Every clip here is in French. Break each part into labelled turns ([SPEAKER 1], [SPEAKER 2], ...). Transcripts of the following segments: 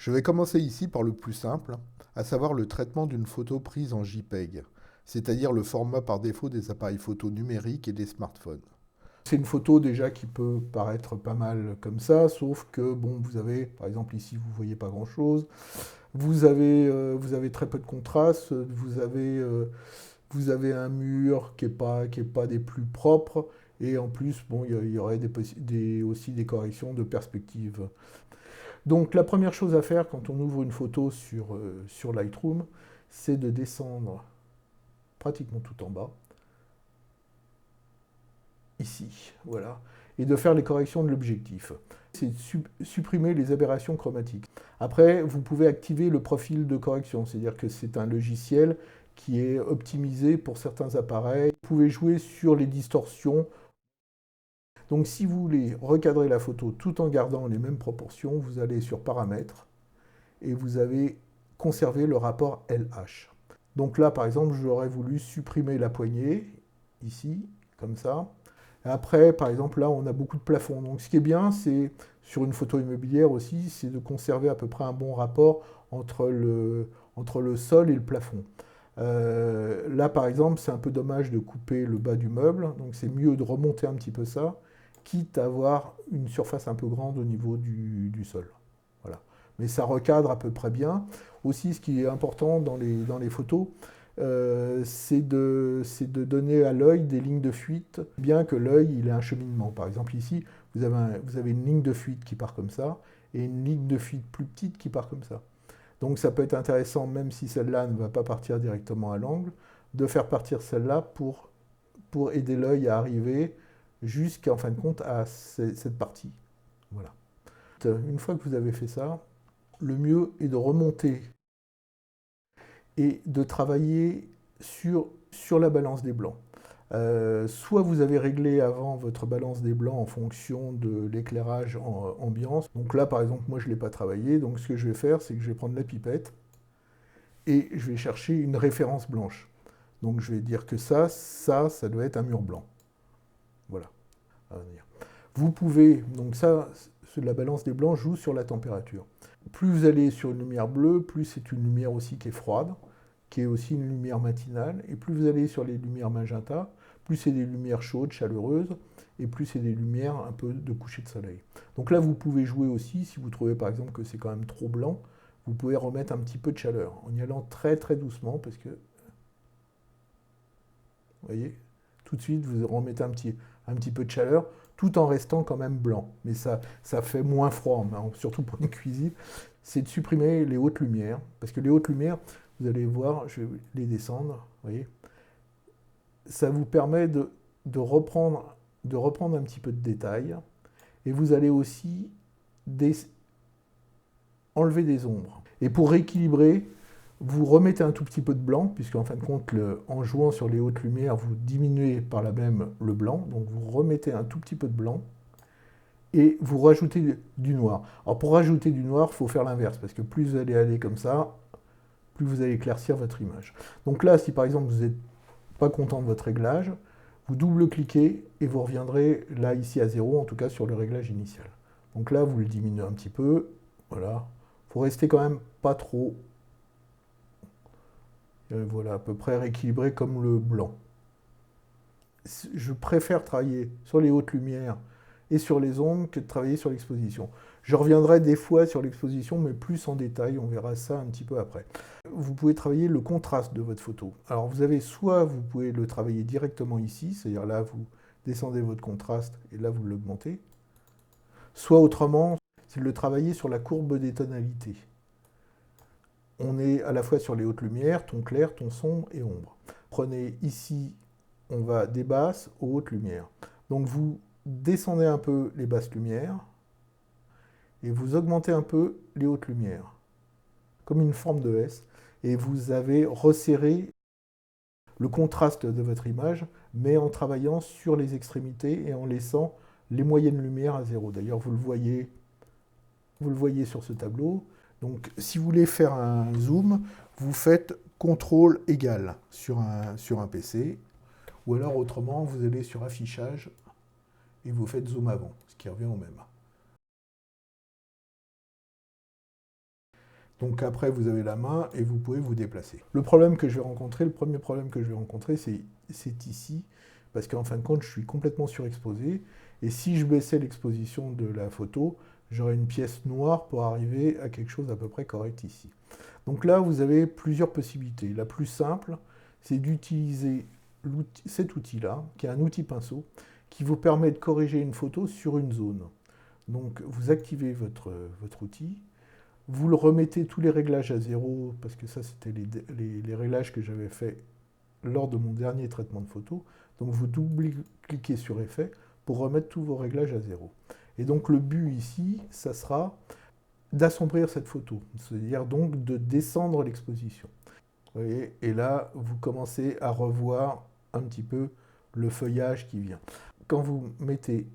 [SPEAKER 1] Je vais commencer ici par le plus simple, à savoir le traitement d'une photo prise en JPEG, c'est-à-dire le format par défaut des appareils photo numériques et des smartphones. C'est une photo déjà qui peut paraître pas mal comme ça, sauf que bon, vous avez, par exemple ici, vous voyez pas grand-chose, vous avez très peu de contraste, vous avez un mur qui est pas des plus propres, et en plus, bon, il y aurait aussi des corrections de perspective. Donc la première chose à faire quand on ouvre une photo sur Lightroom, c'est de descendre pratiquement tout en bas, ici, voilà, et de faire les corrections de l'objectif. C'est de supprimer les aberrations chromatiques. Après, vous pouvez activer le profil de correction, c'est-à-dire que c'est un logiciel qui est optimisé pour certains appareils. Vous pouvez jouer sur les distorsions. Donc si vous voulez recadrer la photo tout en gardant les mêmes proportions, vous allez sur Paramètres et vous avez conservé le rapport LH. Donc là, par exemple, j'aurais voulu supprimer la poignée, ici, comme ça. Après, par exemple, là, on a beaucoup de plafonds. Donc ce qui est bien, c'est, sur une photo immobilière aussi, c'est de conserver à peu près un bon rapport entre le sol et le plafond. Là, par exemple, c'est un peu dommage de couper le bas du meuble, donc c'est mieux de remonter un petit peu ça, quitte à avoir une surface un peu grande au niveau du sol. Voilà. Mais ça recadre à peu près bien. Aussi, ce qui est important dans les photos, c'est de donner à l'œil des lignes de fuite, bien que l'œil il ait un cheminement. Par exemple, ici, vous avez une ligne de fuite qui part comme ça, et une ligne de fuite plus petite qui part comme ça. Donc ça peut être intéressant, même si celle-là ne va pas partir directement à l'angle, de faire partir celle-là pour aider l'œil à arriver jusqu'en fin de compte à cette partie. Voilà. Une fois que vous avez fait ça, le mieux est de remonter et de travailler sur la balance des blancs. Soit vous avez réglé avant votre balance des blancs en fonction de l'éclairage ambiance. Donc là, par exemple, moi, je ne l'ai pas travaillé. Donc ce que je vais faire, c'est que je vais prendre la pipette et je vais chercher une référence blanche. Donc je vais dire que ça doit être un mur blanc. Voilà. Vous pouvez, donc ça, la balance des blancs joue sur la température. Plus vous allez sur une lumière bleue, plus c'est une lumière aussi qui est froide, qui est aussi une lumière matinale, et plus vous allez sur les lumières magenta, plus c'est des lumières chaudes, chaleureuses, et plus c'est des lumières un peu de coucher de soleil. Donc là, vous pouvez jouer aussi, si vous trouvez par exemple que c'est quand même trop blanc, vous pouvez remettre un petit peu de chaleur, en y allant très très doucement, parce que, vous voyez, tout de suite, vous remettez un petit peu de chaleur, tout en restant quand même blanc. Mais ça fait moins froid, surtout pour une cuisine. C'est de supprimer les hautes lumières, parce que les hautes lumières, vous allez voir, je vais les descendre, vous voyez, ça vous permet de reprendre un petit peu de détail, et vous allez aussi des, enlever des ombres. Et pour rééquilibrer, vous remettez un tout petit peu de blanc, puisque en fin de compte, en jouant sur les hautes lumières, vous diminuez par là même le blanc, donc vous remettez un tout petit peu de blanc, et vous rajoutez du noir. Alors pour rajouter du noir, il faut faire l'inverse, parce que plus vous allez aller comme ça, plus vous allez éclaircir votre image. Donc là, si par exemple vous n'êtes pas content de votre réglage, vous double-cliquez et vous reviendrez là, ici à 0, en tout cas sur le réglage initial. Donc là, vous le diminuez un petit peu, voilà. Il faut rester quand même pas trop, voilà, à peu près rééquilibré comme le blanc. Je préfère travailler sur les hautes lumières et sur les ombres que de travailler sur l'exposition. Je reviendrai des fois sur l'exposition, mais plus en détail, on verra ça un petit peu après. Vous pouvez travailler le contraste de votre photo. Alors vous avez soit vous pouvez le travailler directement ici, c'est-à-dire là vous descendez votre contraste et là vous l'augmentez, soit autrement, c'est de le travailler sur la courbe des tonalités. On est à la fois sur les hautes lumières, ton clair, ton sombre et ombre. Prenez ici, on va des basses aux hautes lumières. Donc vous descendez un peu les basses lumières et vous augmentez un peu les hautes lumières, comme une forme de S, et vous avez resserré le contraste de votre image, mais en travaillant sur les extrémités et en laissant les moyennes lumières à zéro. D'ailleurs, vous le voyez sur ce tableau. Donc, si vous voulez faire un zoom, vous faites CTRL égal sur un PC, ou alors autrement, vous allez sur affichage et vous faites zoom avant, ce qui revient au même. Donc après, vous avez la main et vous pouvez vous déplacer. Le problème que je vais rencontrer, le premier problème que je vais rencontrer, c'est ici, parce qu'en fin de compte, je suis complètement surexposé. Et si je baissais l'exposition de la photo, j'aurais une pièce noire pour arriver à quelque chose à peu près correct ici. Donc là, vous avez plusieurs possibilités. La plus simple, c'est d'utiliser cet outil-là, qui est un outil pinceau, qui vous permet de corriger une photo sur une zone. Donc vous activez votre outil, vous le remettez tous les réglages à zéro, parce que ça c'était les réglages que j'avais fait lors de mon dernier traitement de photo. Donc vous double-cliquez sur effet pour remettre tous vos réglages à zéro. Et donc le but ici, ça sera d'assombrir cette photo, c'est-à-dire donc de descendre l'exposition. Vous voyez, et là, vous commencez à revoir un petit peu le feuillage qui vient. Quand vous mettez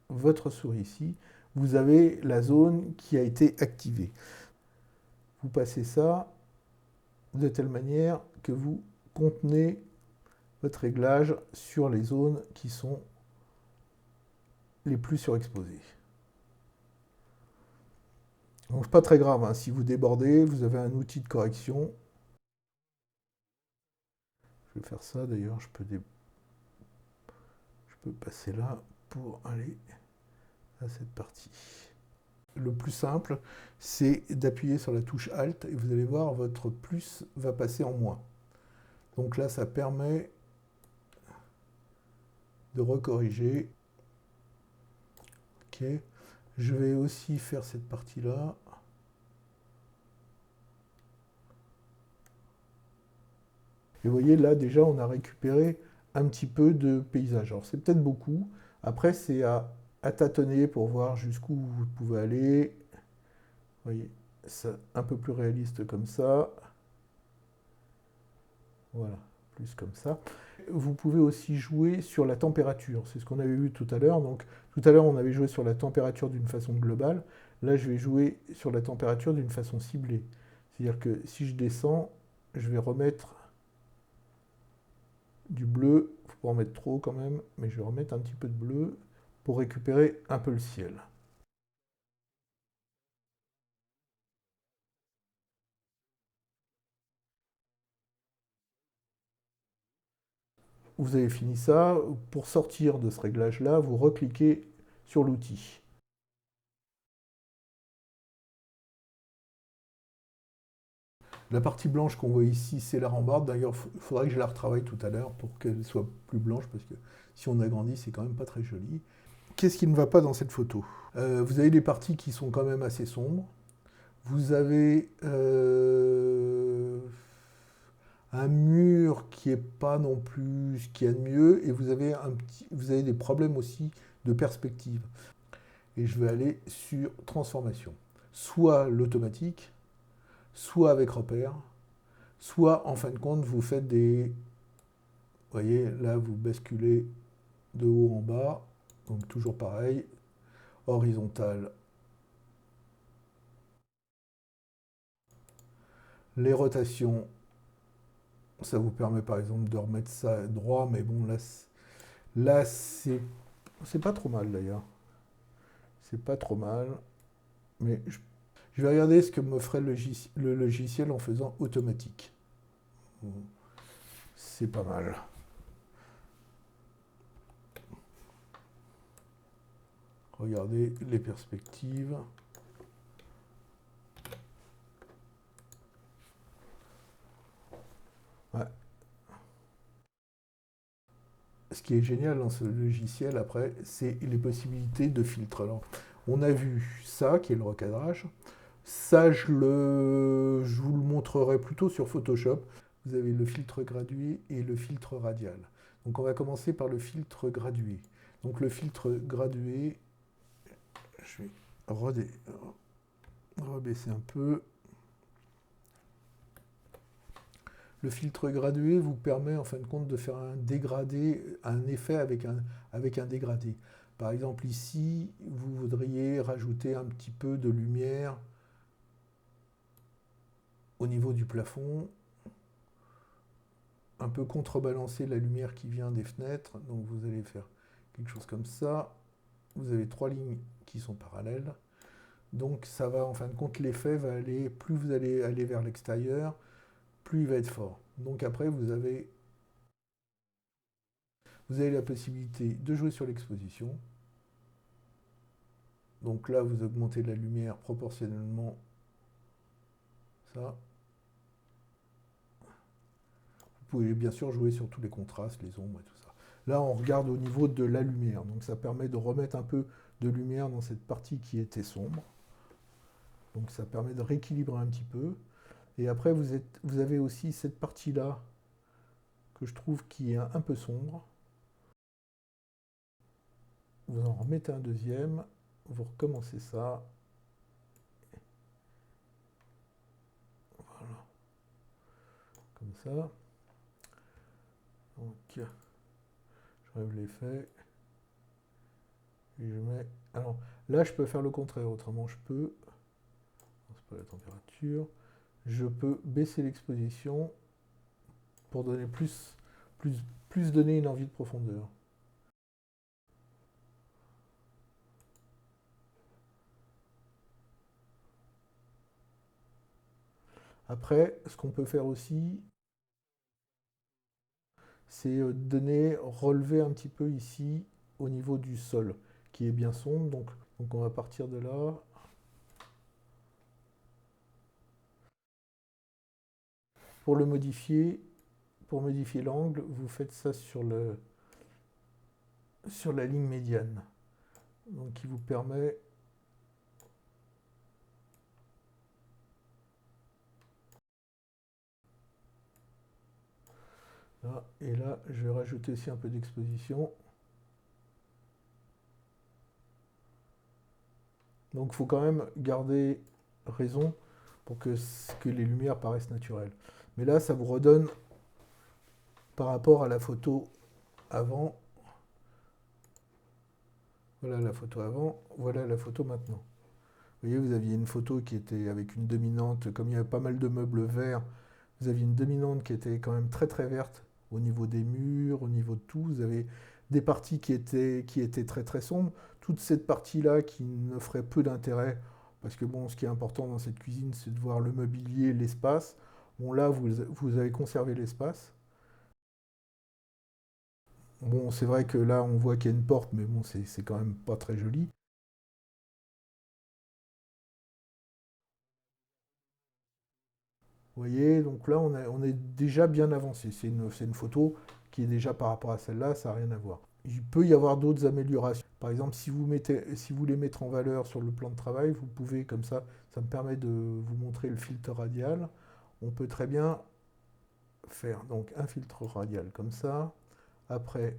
[SPEAKER 1] votre souris ici, vous avez la zone qui a été activée. Vous passez ça de telle manière que vous contenez votre réglage sur les zones qui sont les plus surexposées. Donc c'est pas très grave, hein. Si vous débordez, vous avez un outil de correction. Je vais faire ça d'ailleurs, je peux passer là pour aller à cette partie. Le plus simple, c'est d'appuyer sur la touche Alt et vous allez voir, votre plus va passer en moins. Donc là, ça permet de recorriger. Ok. Je vais aussi faire cette partie-là. Et vous voyez, là, déjà, on a récupéré un petit peu de paysage. Alors, c'est peut-être beaucoup. Après, c'est à tâtonner pour voir jusqu'où vous pouvez aller. Vous voyez, c'est un peu plus réaliste comme ça. Voilà, plus comme ça. Vous pouvez aussi jouer sur la température. C'est ce qu'on avait vu tout à l'heure. Donc, tout à l'heure, on avait joué sur la température d'une façon globale. Là, je vais jouer sur la température d'une façon ciblée. C'est-à-dire que si je descends, je vais remettre du bleu. Il ne faut pas en mettre trop quand même, mais je vais remettre un petit peu de bleu pour récupérer un peu le ciel. Vous avez fini ça. Pour sortir de ce réglage-là, vous recliquez sur l'outil. La partie blanche qu'on voit ici, c'est la rambarde. D'ailleurs, il faudrait que je la retravaille tout à l'heure pour qu'elle soit plus blanche, parce que si on agrandit, c'est quand même pas très joli. Qu'est-ce qui ne va pas dans cette photo? Vous avez des parties qui sont quand même assez sombres. Vous avez un mur qui n'est pas non plus ce qu'il y a de mieux, et vous avez des problèmes aussi de perspective. Et je vais aller sur transformation. Soit l'automatique, soit avec repère, soit en fin de compte vous faites des... Vous voyez, là vous basculez de haut en bas, donc toujours pareil, horizontal. Les rotations, ça vous permet par exemple de remettre ça droit, mais bon là c'est pas trop mal d'ailleurs. C'est pas trop mal, mais je vais regarder ce que me ferait le logiciel en faisant automatique. C'est pas mal. Regardez les perspectives. Ouais. Ce qui est génial dans ce logiciel, après, c'est les possibilités de filtre. Alors, on a vu ça, qui est le recadrage. Ça, je vous le montrerai plutôt sur Photoshop. Vous avez le filtre gradué et le filtre radial. Donc, on va commencer par le filtre gradué. Donc, le filtre gradué, je vais rebaisser un peu. Le filtre gradué vous permet en fin de compte de faire un dégradé, un effet avec un dégradé. Par exemple ici, vous voudriez rajouter un petit peu de lumière au niveau du plafond, un peu contrebalancer la lumière qui vient des fenêtres. Donc vous allez faire quelque chose comme ça. Vous avez trois lignes qui sont parallèles. Donc ça va, en fin de compte, l'effet va aller, plus vous allez aller vers l'extérieur, plus il va être fort. Donc après, vous avez la possibilité de jouer sur l'exposition. Donc là, vous augmentez la lumière proportionnellement. Ça. Vous pouvez bien sûr jouer sur tous les contrastes, les ombres et tout ça. Là, on regarde au niveau de la lumière. Donc ça permet de remettre un peu de lumière dans cette partie qui était sombre. Donc ça permet de rééquilibrer un petit peu. Et après, vous avez aussi cette partie-là que je trouve qui est un peu sombre. Vous en remettez un deuxième. Vous recommencez ça. Voilà, comme ça. Donc, je rêve l'effet. Et je mets. Alors, là, je peux faire le contraire. Autrement, je peux. C'est pas la température. Je peux baisser l'exposition pour donner plus donner une envie de profondeur. Après, ce qu'on peut faire aussi, c'est relever un petit peu ici au niveau du sol, qui est bien sombre. Donc on va partir de là. Pour le modifier, pour modifier l'angle, vous faites ça sur la ligne médiane. Donc qui vous permet. Là, et là, je vais rajouter aussi un peu d'exposition. Donc il faut quand même garder raison pour que les lumières paraissent naturelles. Mais là, ça vous redonne, par rapport à la photo avant, voilà la photo avant, voilà la photo maintenant. Vous voyez, vous aviez une photo qui était avec une dominante, comme il y avait pas mal de meubles verts, vous aviez une dominante qui était quand même très très verte au niveau des murs, au niveau de tout. Vous avez des parties qui étaient très très sombres. Toute cette partie-là qui n'offrait peu d'intérêt, parce que bon, ce qui est important dans cette cuisine, c'est de voir le mobilier, l'espace. Bon, là, vous avez conservé l'espace. Bon, c'est vrai que là, on voit qu'il y a une porte, mais bon, c'est quand même pas très joli. Vous voyez, donc là, on est déjà bien avancé. C'est une photo qui est déjà par rapport à celle-là, ça n'a rien à voir. Il peut y avoir d'autres améliorations. Par exemple, si vous voulez mettre en valeur sur le plan de travail, vous pouvez, comme ça me permet de vous montrer le filtre radial. On peut très bien faire donc un filtre radial comme ça. Après,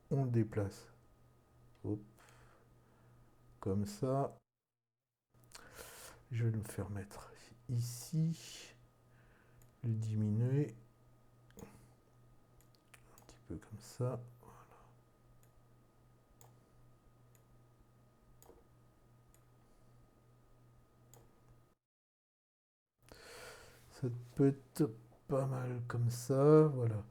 [SPEAKER 1] on le déplace. Hop, comme ça. Je vais le faire mettre ici. Le diminuer un petit peu comme ça. Ça peut être pas mal comme ça, voilà.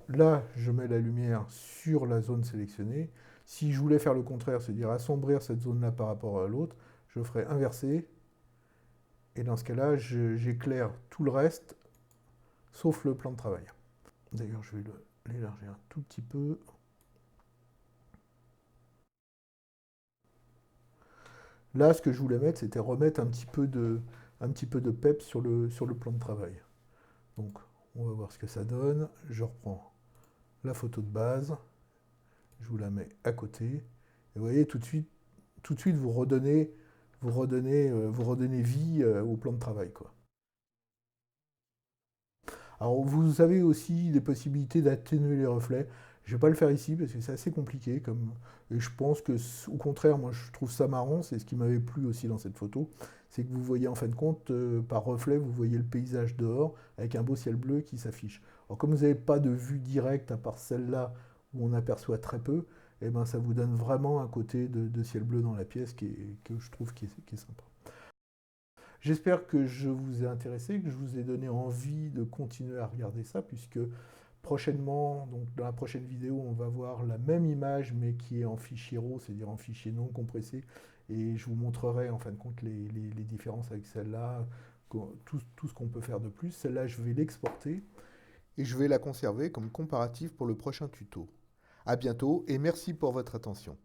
[SPEAKER 1] Là, je mets la lumière sur la zone sélectionnée. Si je voulais faire le contraire, c'est-à-dire assombrir cette zone-là par rapport à l'autre, je ferais inverser. Et dans ce cas-là, j'éclaire tout le reste, sauf le plan de travail. D'ailleurs, je vais l'élargir un tout petit peu. Là, ce que je voulais mettre, c'était remettre un petit peu de peps sur le plan de travail. Donc, on va voir ce que ça donne. Je reprends la photo de base, je vous la mets à côté. Et vous voyez, tout de suite vous redonnez vie au plan de travail, quoi. Alors, vous avez aussi des possibilités d'atténuer les reflets. Je ne vais pas le faire ici parce que c'est assez compliqué. Et je pense que, au contraire, moi, je trouve ça marrant. C'est ce qui m'avait plu aussi dans cette photo. C'est que vous voyez, en fin de compte, par reflet, vous voyez le paysage dehors avec un beau ciel bleu qui s'affiche. Alors, comme vous n'avez pas de vue directe à part celle-là où on aperçoit très peu, eh ben, ça vous donne vraiment un côté de ciel bleu dans la pièce que je trouve qui est sympa. J'espère que je vous ai intéressé, que je vous ai donné envie de continuer à regarder ça, puisque Prochainement, donc dans la prochaine vidéo, on va voir la même image, mais qui est en fichier RAW, c'est-à-dire en fichier non compressé. Et je vous montrerai en fin de compte les différences avec celle-là, tout ce qu'on peut faire de plus. Celle-là, je vais l'exporter et je vais la conserver comme comparatif pour le prochain tuto. À bientôt et merci pour votre attention.